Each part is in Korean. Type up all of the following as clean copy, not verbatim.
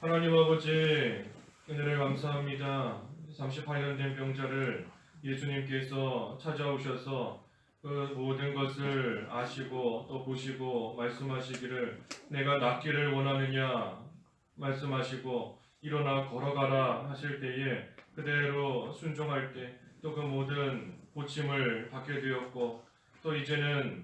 하나님 아버지, 은혜를 감사합니다. 38년 된 병자를 예수님께서 찾아오셔서 그 모든 것을 아시고 또 보시고 말씀하시기를 내가 낫기를 원하느냐 말씀하시고 일어나 걸어가라 하실 때에 그대로 순종할 때 또 그 모든 고침을 받게 되었고 또 이제는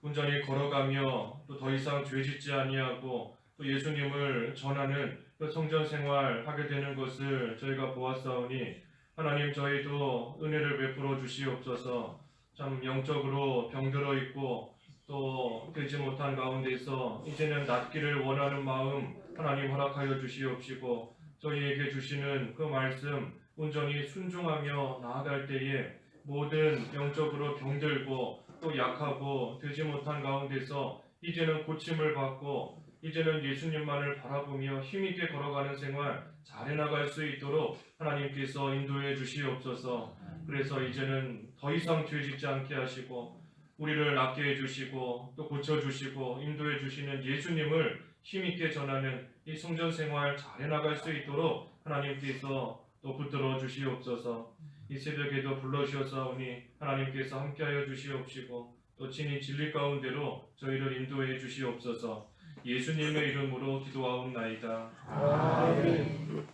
온전히 걸어가며 또 더 이상 죄짓지 아니하고 또 예수님을 전하는 그 성전 생활 하게 되는 것을 저희가 보았사오니 하나님 저희도 은혜를 베풀어 주시옵소서. 참 영적으로 병들어 있고 또 되지 못한 가운데서 이제는 낫기를 원하는 마음 하나님 허락하여 주시옵시고 저희에게 주시는 그 말씀 온전히 순종하며 나아갈 때에 모든 영적으로 병들고 또 약하고 되지 못한 가운데서 이제는 고침을 받고 이제는 예수님만을 바라보며 힘있게 걸어가는 생활 잘 해나갈 수 있도록 하나님께서 인도해 주시옵소서. 그래서 이제는 더 이상 죄짓지 않게 하시고 우리를 낫게 해주시고 또 고쳐주시고 인도해 주시는 예수님을 힘있게 전하는 이 성전 생활 잘 해나갈 수 있도록 하나님께서 또 붙들어 주시옵소서. 이 새벽에도 불러주셨사오니 하나님께서 함께하여 주시옵시고 또 친히 진리 가운데로 저희를 인도해 주시옵소서. 예수님의 이름으로 기도하옵나이다. 아멘.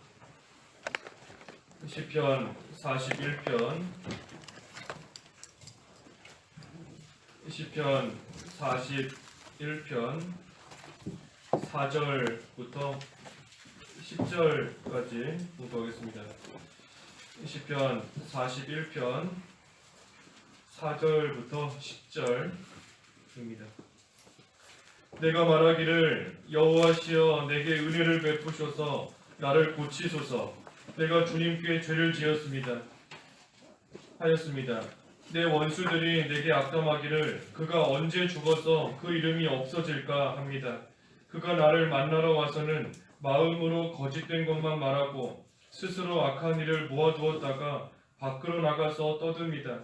시편 41편 시편 41편 4절부터 10절까지 공부하겠습니다. 시편 41편 4절부터 10절입니다. 내가 말하기를 여호와시여 내게 은혜를 베푸셔서 나를 고치소서. 내가 주님께 죄를 지었습니다. 하였습니다. 내 원수들이 내게 악담하기를 그가 언제 죽어서 그 이름이 없어질까 합니다. 그가 나를 만나러 와서는 마음으로 거짓된 것만 말하고 스스로 악한 일을 모아두었다가 밖으로 나가서 떠듭니다.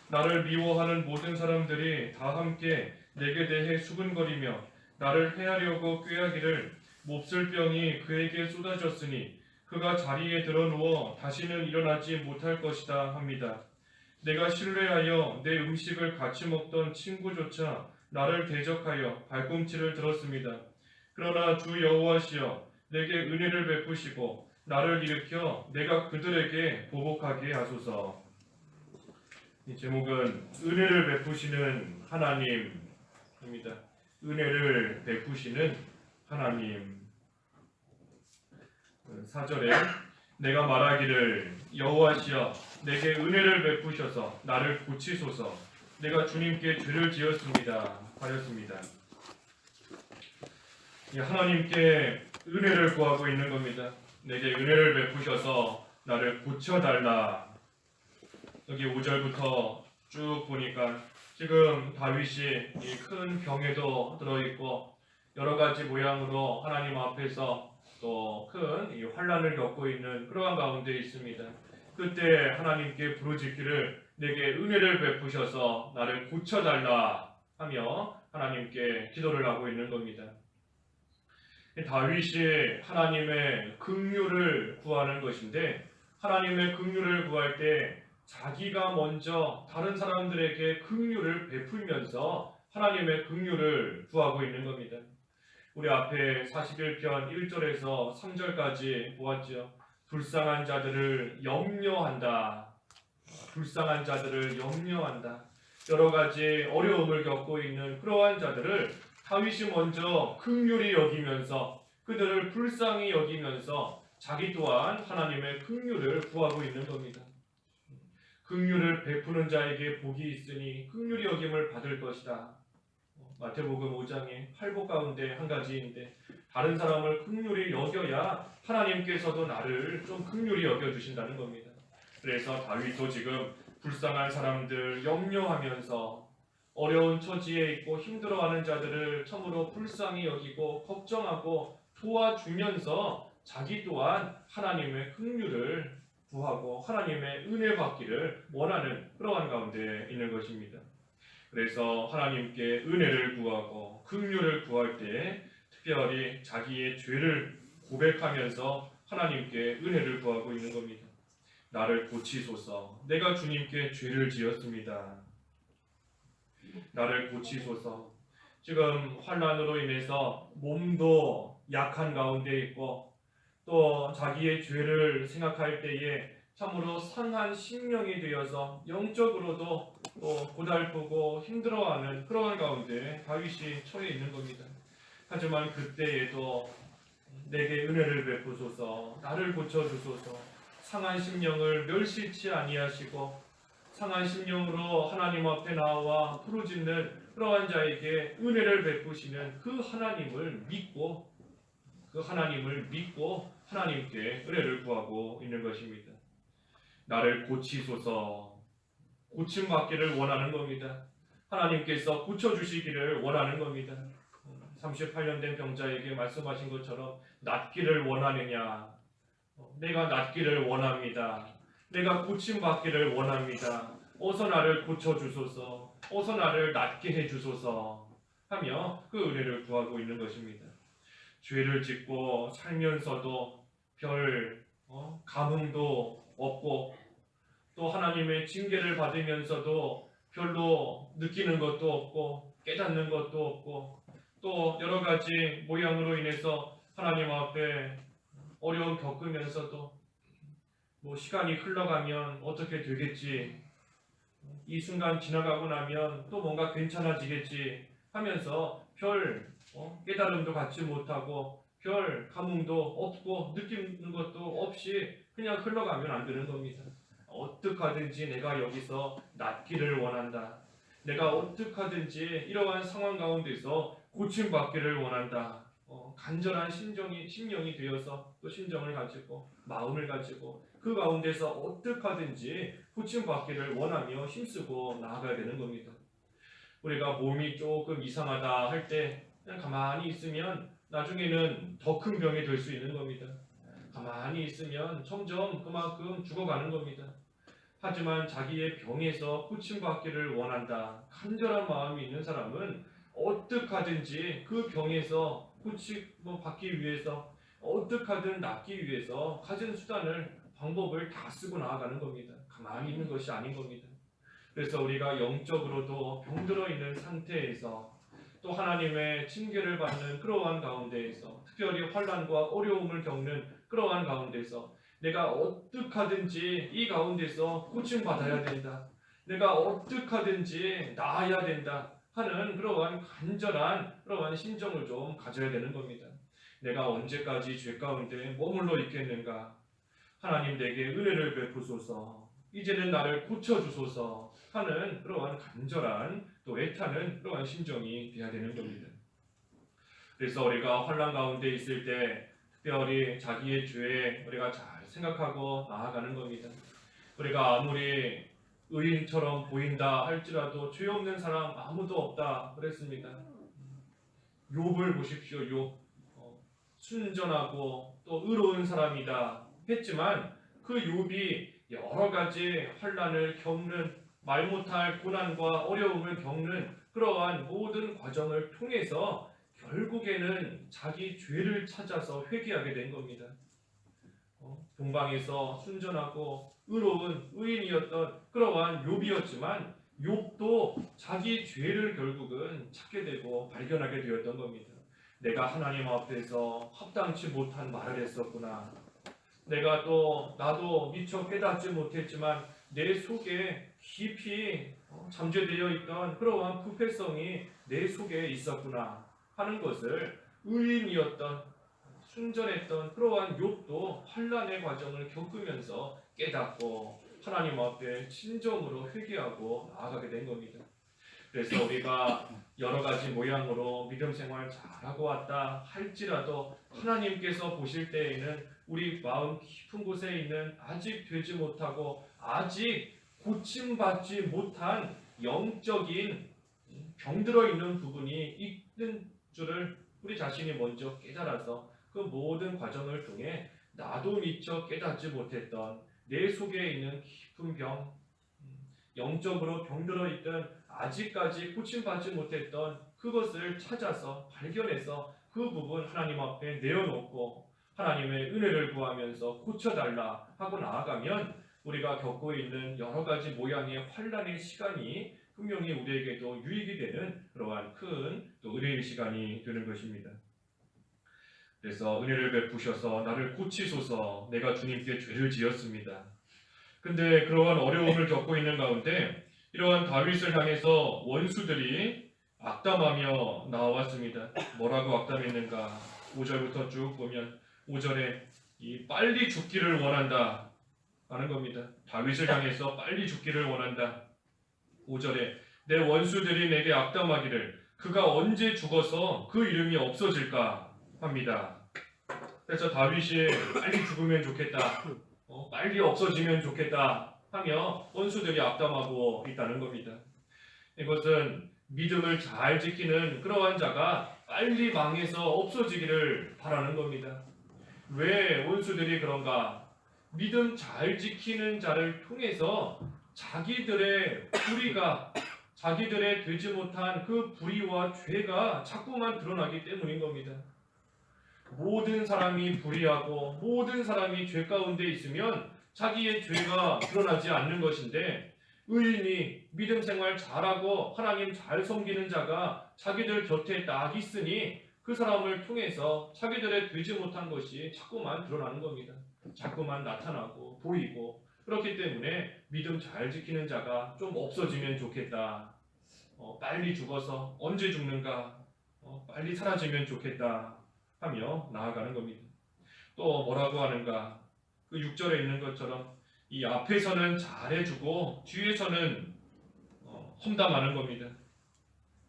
나를 미워하는 모든 사람들이 다 함께 내게 대해 수근거리며 나를 해하려고 꾀하기를 몹쓸 병이 그에게 쏟아졌으니 그가 자리에 드러누워 다시는 일어나지 못할 것이다 합니다. 내가 신뢰하여 내 음식을 같이 먹던 친구조차 나를 대적하여 발꿈치를 들었습니다. 그러나 주 여호와시여 내게 은혜를 베푸시고 나를 일으켜 내가 그들에게 보복하게 하소서. 이 제목은 은혜를 베푸시는 하나님입니다. 은혜를 베푸시는 하나님. 4절에 내가 말하기를 여호와시여 내게 은혜를 베푸셔서 나를 고치소서. 내가 주님께 죄를 지었습니다. 하였습니다. 하나님께 은혜를 구하고 있는 겁니다. 내게 은혜를 베푸셔서 나를 고쳐달라. 여기 5절부터 쭉 보니까 지금 다윗이 이 큰 병에도 들어있고 여러 가지 모양으로 하나님 앞에서 또 큰 환난을 겪고 있는 그러한 가운데 있습니다. 그때 하나님께 부르짖기를 내게 은혜를 베푸셔서 나를 고쳐달라 하며 하나님께 기도를 하고 있는 겁니다. 다윗이 하나님의 긍휼을 구하는 것인데 하나님의 긍휼을 구할 때 자기가 먼저 다른 사람들에게 긍휼을 베풀면서 하나님의 긍휼을 구하고 있는 겁니다. 우리 앞에 41편 1절에서 3절까지 보았죠. 불쌍한 자들을 염려한다. 불쌍한 자들을 염려한다. 여러 가지 어려움을 겪고 있는 그러한 자들을 다윗이 먼저 긍휼히 여기면서 그들을 불쌍히 여기면서 자기 또한 하나님의 긍휼을 구하고 있는 겁니다. 긍휼을 베푸는 자에게 복이 있으니 긍휼히 여김을 받을 것이다. 마태복음 5장의 팔복 가운데 한 가지인데 다른 사람을 긍휼히 여겨야 하나님께서도 나를 좀 긍휼히 여겨주신다는 겁니다. 그래서 다윗도 지금 불쌍한 사람들 염려하면서 어려운 처지에 있고 힘들어하는 자들을 참으로 불쌍히 여기고 걱정하고 도와주면서 자기 또한 하나님의 긍휼을 구하고 하나님의 은혜 받기를 원하는 그러한 가운데 있는 것입니다. 그래서 하나님께 은혜를 구하고 긍휼을 구할 때 특별히 자기의 죄를 고백하면서 하나님께 은혜를 구하고 있는 겁니다. 나를 고치소서. 내가 주님께 죄를 지었습니다. 나를 고치소서. 지금 환난으로 인해서 몸도 약한 가운데 있고 또 자기의 죄를 생각할 때에 참으로 상한 심령이 되어서 영적으로도 또 고달프고 힘들어하는 그런 가운데 다윗이 처해 있는 겁니다. 하지만 그때에도 내게 은혜를 베푸소서, 나를 고쳐주소서, 상한 심령을 멸시치 아니하시고 상한 심령으로 하나님 앞에 나와 부르짖는 그러한 자에게 은혜를 베푸시는 그 하나님을 믿고 하나님께 은혜를 구하고 있는 것입니다. 나를 고치소서. 고침받기를 원하는 겁니다. 하나님께서 고쳐주시기를 원하는 겁니다. 38년 된 병자에게 말씀하신 것처럼 낫기를 원하느냐? 내가 낫기를 원합니다. 내가 고침받기를 원합니다. 어서 나를 고쳐주소서. 어서 나를 낫게 해주소서 하며 그 은혜를 구하고 있는 것입니다. 죄를 짓고 살면서도 별 감흥도 없고 또 하나님의 징계를 받으면서도 별로 느끼는 것도 없고 깨닫는 것도 없고 또 여러 가지 모양으로 인해서 하나님 앞에 어려움 겪으면서도 시간이 흘러가면 어떻게 되겠지, 이 순간 지나가고 나면 또 뭔가 괜찮아지겠지 하면서 별 깨달음도 갖지 못하고 별 감흥도 없고 느끼는 것도 없이 그냥 흘러가면 안 되는 겁니다. 어떡하든지 내가 여기서 낫기를 원한다. 내가 어떡하든지 이러한 상황 가운데서 고침받기를 원한다. 간절한 심령이 되어서 또 심정을 가지고 마음을 가지고 그 가운데서 어떡하든지 고침받기를 원하며 힘쓰고 나아가야 되는 겁니다. 우리가 몸이 조금 이상하다 할 때 그냥 가만히 있으면 나중에는 더 큰 병이 될 수 있는 겁니다. 가만히 있으면 점점 그만큼 죽어가는 겁니다. 하지만 자기의 병에서 고침받기를 원한다. 간절한 마음이 있는 사람은 어떡하든지 그 병에서 고침받기 위해서 어떡하든 낫기 위해서 가진 수단을 방법을 다 쓰고 나아가는 겁니다. 가만히 있는 것이 아닌 겁니다. 그래서 우리가 영적으로도 병들어 있는 상태에서 또 하나님의 징계를 받는 그러한 가운데에서 특별히 환난과 어려움을 겪는 그러한 가운데서 내가 어떡하든지 이 가운데서 고침받아야 된다. 내가 어떡하든지 나아야 된다 하는 그러한 간절한 그러한 심정을 좀 가져야 되는 겁니다. 내가 언제까지 죄 가운데 머물러 있겠는가? 하나님 내게 은혜를 베푸소서. 이제는 나를 고쳐주소서 하는 그러한 간절한 또 애타는 그러한 심정이 돼야 되는 겁니다. 그래서 우리가 환난 가운데 있을 때 특별히 자기의 죄에 우리가 잘 생각하고 나아가는 겁니다. 우리가 아무리 의인처럼 보인다 할지라도 죄 없는 사람 아무도 없다 그랬습니다. 욥을 보십시오. 욥 순전하고 또 의로운 사람이다 했지만 그 욥이 여러 가지 환난을 겪는 말 못할 고난과 어려움을 겪는 그러한 모든 과정을 통해서 결국에는 자기 죄를 찾아서 회개하게 된 겁니다. 동방에서 순전하고 의로운 의인이었던 그러한 욥이었지만 욥도 자기 죄를 결국은 찾게 되고 발견하게 되었던 겁니다. 내가 하나님 앞에서 합당치 못한 말을 했었구나. 나도 미처 깨닫지 못했지만 내 속에 깊이 잠재되어 있던 그러한 부패성이 내 속에 있었구나 하는 것을 의인이었던 순전했던 그러한 욥도 환난의 과정을 겪으면서 깨닫고 하나님 앞에 진정으로 회개하고 나아가게 된 겁니다. 그래서 우리가 여러 가지 모양으로 믿음 생활 잘하고 왔다 할지라도 하나님께서 보실 때에는 우리 마음 깊은 곳에 있는 아직 되지 못하고 아직 고침받지 못한 영적인 병들어 있는 부분이 있는 줄을 우리 자신이 먼저 깨달아서 그 모든 과정을 통해 나도 미처 깨닫지 못했던 내 속에 있는 깊은 병, 영적으로 병들어 있던 아직까지 고침받지 못했던 그것을 찾아서 발견해서 그 부분 하나님 앞에 내어놓고 하나님의 은혜를 구하면서 고쳐달라 하고 나아가면 우리가 겪고 있는 여러 가지 모양의 환란의 시간이 분명히 우리에게도 유익이 되는 그러한 큰 또 은혜의 시간이 되는 것입니다. 그래서 은혜를 베푸셔서 나를 고치소서, 내가 주님께 죄를 지었습니다. 근데 그러한 어려움을 겪고 있는 가운데 이러한 다윗을 향해서 원수들이 악담하며 나왔습니다. 뭐라고 악담했는가? 5절부터 쭉 보면 5절에 이 빨리 죽기를 원한다 하는 겁니다. 다윗을 향해서 빨리 죽기를 원한다. 5절에 내 원수들이 내게 악담하기를 그가 언제 죽어서 그 이름이 없어질까 합니다. 그래서 다윗이 빨리 죽으면 좋겠다, 빨리 없어지면 좋겠다 하며 원수들이 악담하고 있다는 겁니다. 이것은 믿음을 잘 지키는 그러한 자가 빨리 망해서 없어지기를 바라는 겁니다. 왜 원수들이 그런가? 믿음 잘 지키는 자를 통해서 자기들의 불의가, 자기들의 되지 못한 그 불의와 죄가 자꾸만 드러나기 때문인 겁니다. 모든 사람이 불의하고 모든 사람이 죄 가운데 있으면 자기의 죄가 드러나지 않는 것인데, 의인이 믿음 생활 잘하고 하나님 잘 섬기는 자가 자기들 곁에 딱 있으니 그 사람을 통해서 자기들의 되지 못한 것이 자꾸만 드러나는 겁니다. 자꾸만 나타나고 보이고, 그렇기 때문에 믿음 잘 지키는 자가 좀 없어지면 좋겠다, 빨리 죽어서 언제 죽는가, 빨리 사라지면 좋겠다 하며 나아가는 겁니다. 또 뭐라고 하는가? 그 6절에 있는 것처럼 이 앞에서는 잘해주고 뒤에서는 험담하는 겁니다.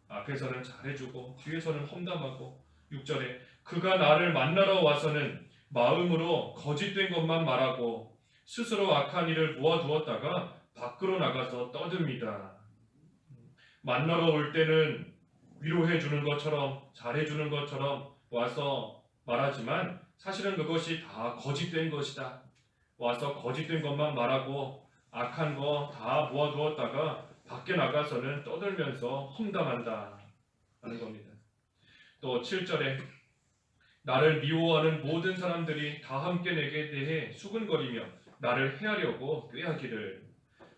앞에서는 잘해주고 뒤에서는 험담하고, 6절에 그가 나를 만나러 와서는 마음으로 거짓된 것만 말하고 스스로 악한 일을 모아두었다가 밖으로 나가서 떠듭니다. 만나러 올 때는 위로해 주는 것처럼 잘해주는 것처럼 와서 말하지만 사실은 그것이 다 거짓된 것이다. 와서 거짓된 것만 말하고 악한 거 다 모아두었다가 밖에 나가서는 떠들면서 험담한다 하는 겁니다. 또 7절에 나를 미워하는 모든 사람들이 다 함께 내게 대해 수근거리며 나를 해하려고 꾀하기를.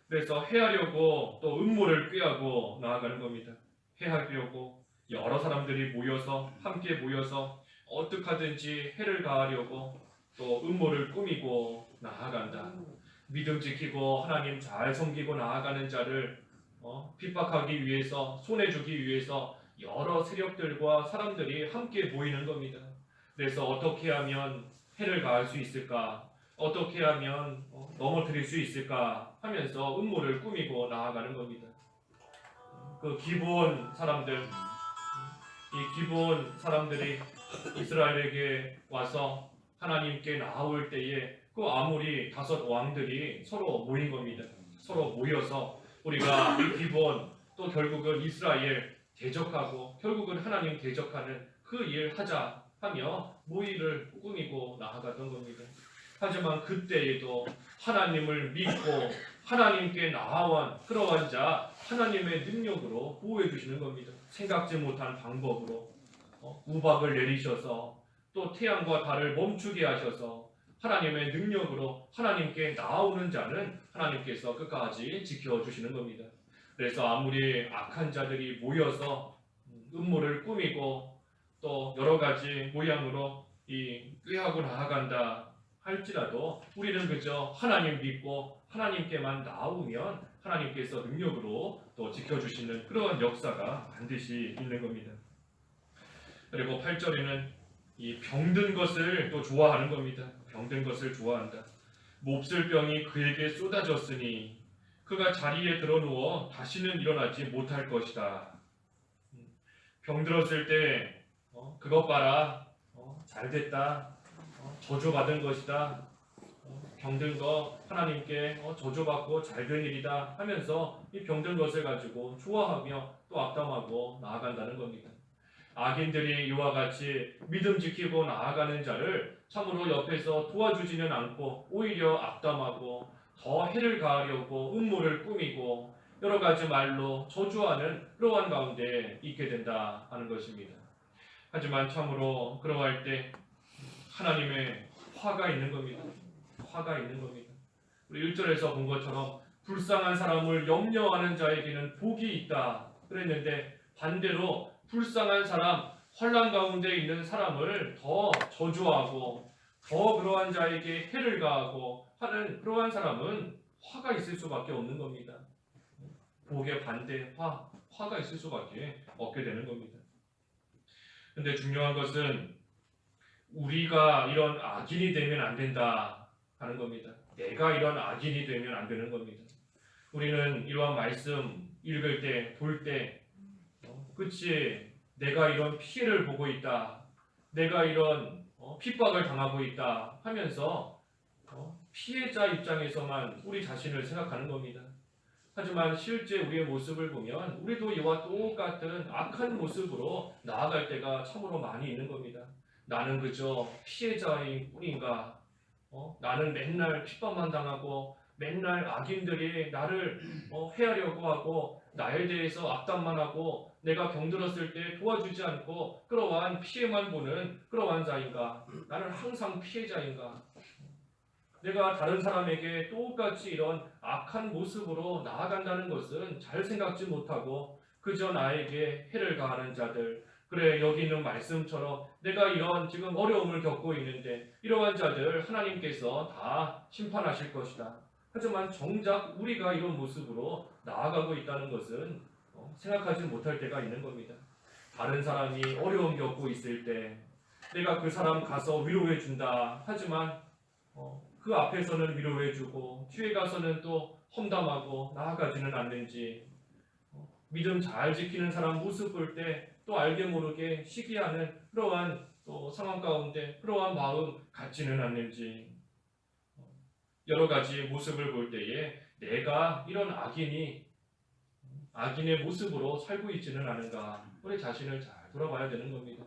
그래서 해하려고 또 음모를 꾀하고 나아가는 겁니다. 해하려고 여러 사람들이 모여서 함께 모여서 어떻게 하든지 해를 가하려고 또 음모를 꾸미고 나아간다. 믿음 지키고 하나님 잘 섬기고 나아가는 자를 핍박하기 위해서, 손해주기 위해서 여러 세력들과 사람들이 함께 모이는 겁니다. 그래서 어떻게 하면 해를 가할 수 있을까, 어떻게 하면 넘어뜨릴 수 있을까 하면서 음모를 꾸미고 나아가는 겁니다. 그 기브온 사람들, 이 기브온 사람들이 이스라엘에게 와서 하나님께 나아올 때에 그 아무리 5 왕들이 서로 모인 겁니다. 서로 모여서 우리가 이 기브온, 또 결국은 이스라엘 대적하고 결국은 하나님 대적하는 그 일 하자 하며 모의를 꾸미고 나아갔던 겁니다. 하지만 그때에도 하나님을 믿고 하나님께 나아온 그러한 자 하나님의 능력으로 보호해 주시는 겁니다. 생각지 못한 방법으로 우박을 내리셔서 또 태양과 달을 멈추게 하셔서 하나님의 능력으로 하나님께 나오는 자는 하나님께서 끝까지 지켜주시는 겁니다. 그래서 아무리 악한 자들이 모여서 음모를 꾸미고 또 여러 가지 모양으로 이 꾀하고 나아간다 할지라도 우리는 그저 하나님 믿고 하나님께만 나오면 하나님께서 능력으로 또 지켜주시는 그런 역사가 반드시 있는 겁니다. 그리고 8절에는 이 병든 것을 또 좋아하는 겁니다. 병든 것을 좋아한다. 몹쓸 병이 그에게 쏟아졌으니 그가 자리에 드러누워 다시는 일어나지 못할 것이다. 병들었을 때 그것 봐라, 잘됐다, 저주받은 것이다, 병든 거 하나님께 저주받고 잘된 일이다 하면서 이 병든 것을 가지고 좋아하며 또 악담하고 나아간다는 겁니다. 악인들이 이와 같이 믿음 지키고 나아가는 자를 참으로 옆에서 도와주지는 않고 오히려 악담하고 더 해를 가하려고 음모를 꾸미고 여러 가지 말로 저주하는 그러한 가운데 있게 된다 하는 것입니다. 하지만 참으로 그러할 때 하나님의 화가 있는 겁니다. 화가 있는 겁니다. 우리 1절에서 본 것처럼 불쌍한 사람을 염려하는 자에게는 복이 있다 그랬는데, 반대로 불쌍한 사람, 환난 가운데 있는 사람을 더 저주하고 더 그러한 자에게 해를 가하고 하는 그러한 사람은 화가 있을 수밖에 없는 겁니다. 복의 반대 화가 있을 수밖에 없게 되는 겁니다. 근데 중요한 것은 우리가 이런 악인이 되면 안 된다 하는 겁니다. 내가 이런 악인이 되면 안 되는 겁니다. 우리는 이러한 말씀 읽을 때, 볼 때, 그치, 내가 이런 피해를 보고 있다, 내가 이런 핍박을 당하고 있다 하면서 피해자 입장에서만 우리 자신을 생각하는 겁니다. 하지만 실제 우리의 모습을 보면 우리도 이와 똑같은 악한 모습으로 나아갈 때가 참으로 많이 있는 겁니다. 나는 그저 피해자일 뿐인가? 나는 맨날 핍박만 당하고 맨날 악인들이 나를 해하려고 하고 나에 대해서 악담만 하고 내가 병들었을 때 도와주지 않고 그러한 피해만 보는 그러한 자인가? 나는 항상 피해자인가? 내가 다른 사람에게 똑같이 이런 악한 모습으로 나아간다는 것은 잘 생각지 못하고 그저 나에게 해를 가하는 자들, 그래 여기 있는 말씀처럼 내가 이런 지금 어려움을 겪고 있는데 이러한 자들 하나님께서 다 심판하실 것이다. 하지만 정작 우리가 이런 모습으로 나아가고 있다는 것은 생각하지 못할 때가 있는 겁니다. 다른 사람이 어려움 겪고 있을 때 내가 그 사람 가서 위로해 준다 하지만 그 앞에서는 위로해주고 뒤에 가서는 또 험담하고 나아가지는 않는지, 믿음 잘 지키는 사람 모습 볼 때 또 알게 모르게 시기하는 그러한 또 상황 가운데 그러한 마음 갖지는 않는지, 여러 가지 모습을 볼 때에 내가 이런 악인의 모습으로 살고 있지는 않은가, 우리 자신을 잘 돌아봐야 되는 겁니다.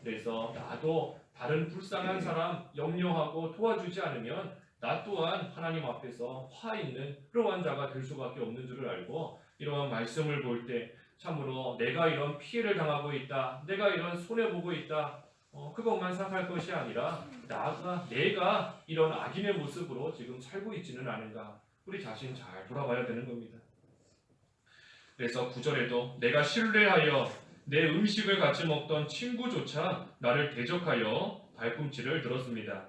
그래서 나도 다른 불쌍한 사람 염려하고 도와주지 않으면 나 또한 하나님 앞에서 화 있는 그러한 자가 될 수밖에 없는 줄을 알고, 이러한 말씀을 볼 때 참으로 내가 이런 피해를 당하고 있다, 내가 이런 손해보고 있다, 그것만 생각할 것이 아니라 내가 이런 악인의 모습으로 지금 살고 있지는 않은가, 우리 자신 잘 돌아봐야 되는 겁니다. 그래서 9절에도 내가 신뢰하여 내 음식을 같이 먹던 친구조차 나를 대적하여 발꿈치를 들었습니다.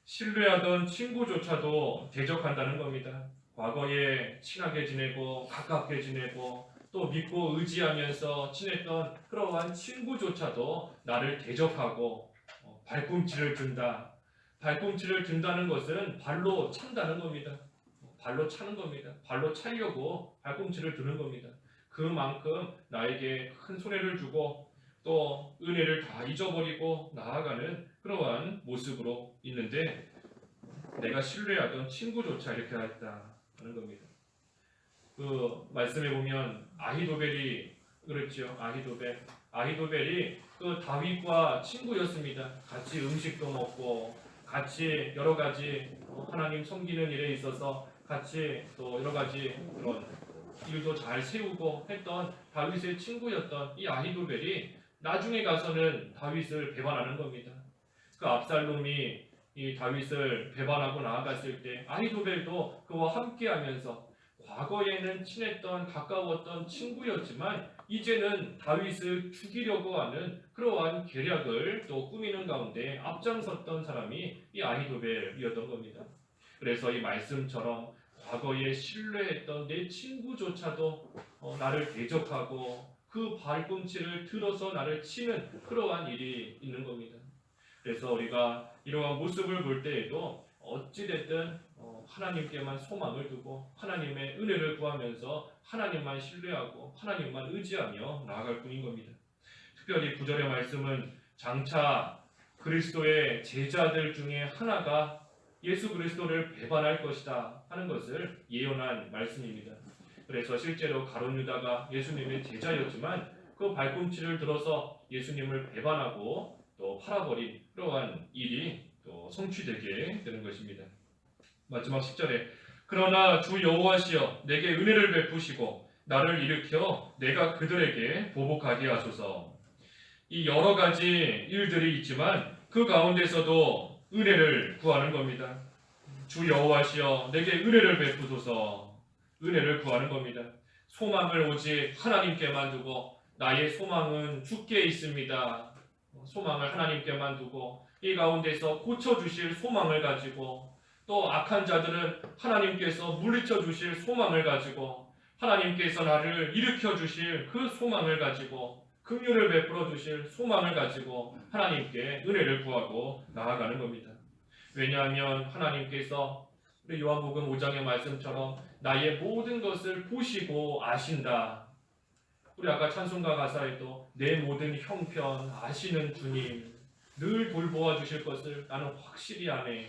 신뢰하던 친구조차도 대적한다는 겁니다. 과거에 친하게 지내고 가깝게 지내고 또 믿고 의지하면서 지냈던 그러한 친구조차도 나를 대적하고 발꿈치를 든다. 발꿈치를 든다는 것은 발로 찬다는 겁니다. 발로 차는 겁니다. 발로 차려고 발꿈치를 드는 겁니다. 그만큼 나에게 큰 손해를 주고 또 은혜를 다 잊어버리고 나아가는 그러한 모습으로 있는데, 내가 신뢰하던 친구조차 이렇게 했다 하는 겁니다. 그 말씀에 보면 아히도벨이 그랬죠. 아히도벨이 그 다윗과 친구였습니다. 같이 음식도 먹고 같이 여러 가지 하나님 섬기는 일에 있어서 같이 또 여러 가지 그런 일도 잘 세우고 했던 다윗의 친구였던 이 아히도벨이 나중에 가서는 다윗을 배반하는 겁니다. 그 압살롬이 이 다윗을 배반하고 나아갔을 때 아히도벨도 그와 함께하면서 과거에는 친했던 가까웠던 친구였지만 이제는 다윗을 죽이려고 하는 그러한 계략을 또 꾸미는 가운데 앞장섰던 사람이 이 아히도벨이었던 겁니다. 그래서 이 말씀처럼 과거에 신뢰했던 내 친구조차도 나를 대적하고 그 발꿈치를 들어서 나를 치는 그러한 일이 있는 겁니다. 그래서 우리가 이러한 모습을 볼 때에도 어찌됐든 하나님께만 소망을 두고 하나님의 은혜를 구하면서 하나님만 신뢰하고 하나님만 의지하며 나아갈 뿐인 겁니다. 특별히 9절의 말씀은 장차 그리스도의 제자들 중에 하나가 예수 그리스도를 배반할 것이다 하는 것을 예언한 말씀입니다. 그래서 실제로 가룟 유다가 예수님의 제자였지만 그 발꿈치를 들어서 예수님을 배반하고 또 팔아버린 그러한 일이 또 성취되게 되는 것입니다. 마지막 10절에 그러나 주 여호와시여 내게 은혜를 베푸시고 나를 일으켜 내가 그들에게 보복하게 하소서. 이 여러 가지 일들이 있지만 그 가운데서도 은혜를 구하는 겁니다. 주 여호와시여 내게 은혜를 베푸소서. 은혜를 구하는 겁니다. 소망을 오직 하나님께만 두고 나의 소망은 주께 있습니다. 소망을 하나님께만 두고 이 가운데서 고쳐주실 소망을 가지고 또 악한 자들은 하나님께서 물리쳐 주실 소망을 가지고 하나님께서 나를 일으켜 주실 그 소망을 가지고 긍휼을 베풀어 주실 소망을 가지고 하나님께 은혜를 구하고 나아가는 겁니다. 왜냐하면 하나님께서 우리 요한복음 5장의 말씀처럼 나의 모든 것을 보시고 아신다. 우리 아까 찬송가 가사에도 내 모든 형편 아시는 주님 늘 돌보아 주실 것을 나는 확실히 아네.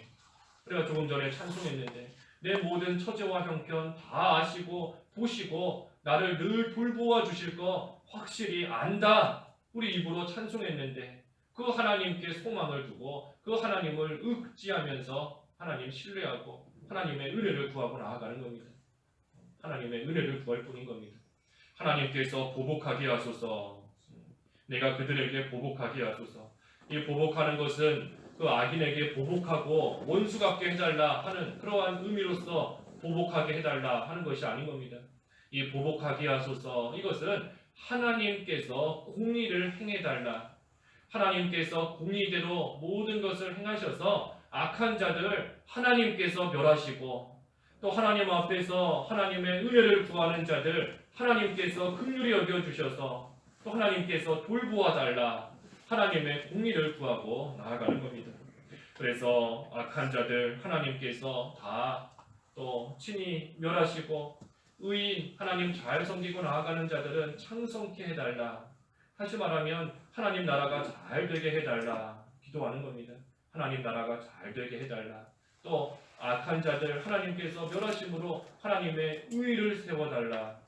우리가 조금 전에 찬송했는데 내 모든 처제와 형편 다 아시고 보시고 나를 늘 돌보아 주실 거 확실히 안다. 우리 입으로 찬송했는데 그 하나님께 소망을 두고 그 하나님을 의지하면서 하나님 신뢰하고 하나님의 은혜를 구하고 나아가는 겁니다. 하나님의 은혜를 구할 뿐인 겁니다. 하나님께서 보복하게 하소서. 내가 그들에게 보복하게 하소서. 이 보복하는 것은 그 악인에게 보복하고 원수 같게 해달라 하는 그러한 의미로서 보복하게 해달라 하는 것이 아닌 겁니다. 이 보복하게 하소서 이것은 하나님께서 공의를 행해달라. 하나님께서 공의대로 모든 것을 행하셔서 악한 자들 하나님께서 멸하시고 또 하나님 앞에서 하나님의 은혜를 구하는 자들 하나님께서 긍휼히 여겨주셔서 또 하나님께서 돌보아 달라. 하나님의 공의를 구하고 나아가는 겁니다. 그래서 악한 자들 하나님께서 다 또 친히 멸하시고 의인 하나님 잘 섬기고 나아가는 자들은 창성케 해달라. 다시 말하면 하나님 나라가 잘 되게 해달라 기도하는 겁니다. 하나님 나라가 잘 되게 해달라. 또 악한 자들 하나님께서 멸하심으로 하나님의 의를 세워달라.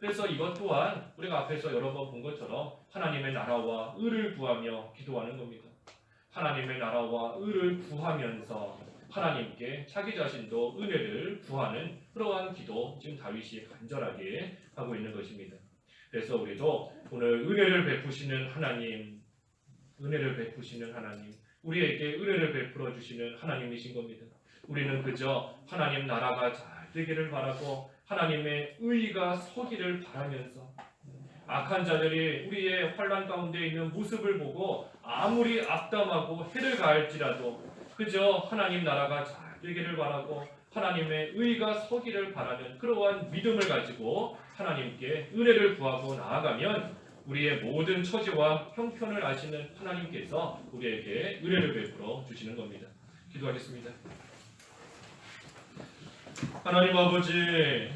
그래서 이것 또한 우리가 앞에서 여러 번 본 것처럼 하나님의 나라와 의를 구하며 기도하는 겁니다. 하나님의 나라와 의를 구하면서 하나님께 자기 자신도 은혜를 구하는 그러한 기도 지금 다윗이 간절하게 하고 있는 것입니다. 그래서 우리도 오늘 은혜를 베푸시는 하나님, 우리에게 은혜를 베풀어 주시는 하나님이신 겁니다. 우리는 그저 하나님 나라가 잘 되기를 바라고 하나님의 의가 서기를 바라면서 악한 자들이 우리의 환난 가운데 있는 모습을 보고 아무리 악담하고 해를 가할지라도 그저 하나님 나라가 잘 되기를 바라고 하나님의 의가 서기를 바라는 그러한 믿음을 가지고 하나님께 은혜를 구하고 나아가면 우리의 모든 처지와 형편을 아시는 하나님께서 우리에게 은혜를 베풀어 주시는 겁니다. 기도하겠습니다. 하나님 아버지,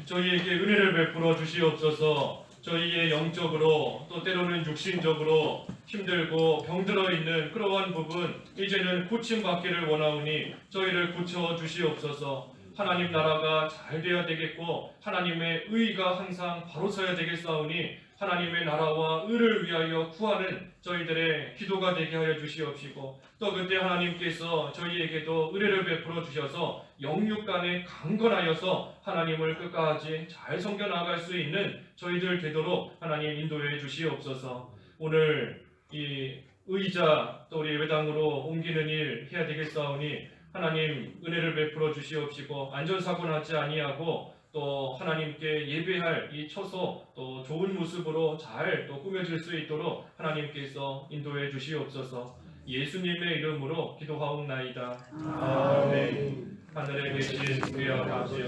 저희에게 은혜를 베풀어 주시옵소서. 저희의 영적으로 또 때로는 육신적으로 힘들고 병들어 있는 그러한 부분 이제는 고침받기를 원하오니 저희를 고쳐 주시옵소서. 하나님 나라가 잘 되어야 되겠고 하나님의 의가 항상 바로 서야 되겠사오니 하나님의 나라와 의를 위하여 구하는 저희들의 기도가 되게 하여 주시옵시고 또 그때 하나님께서 저희에게도 은혜를 베풀어 주셔서 영육 간에 강건하여서 하나님을 끝까지 잘 섬겨 나갈 수 있는 저희들 되도록 하나님 인도해 주시옵소서. 오늘 이 의자 또 우리 외당으로 옮기는 일 해야 되겠사오니 하나님 은혜를 베풀어 주시옵시고 안전사고 나지 아니하고 또 하나님께 예배할 이 처소 또 좋은 모습으로 잘 또 꾸며질 수 있도록 하나님께서 인도해 주시옵소서. 예수님의 이름으로 기도하옵나이다. 아멘. 하늘에 계신 우리 아버지여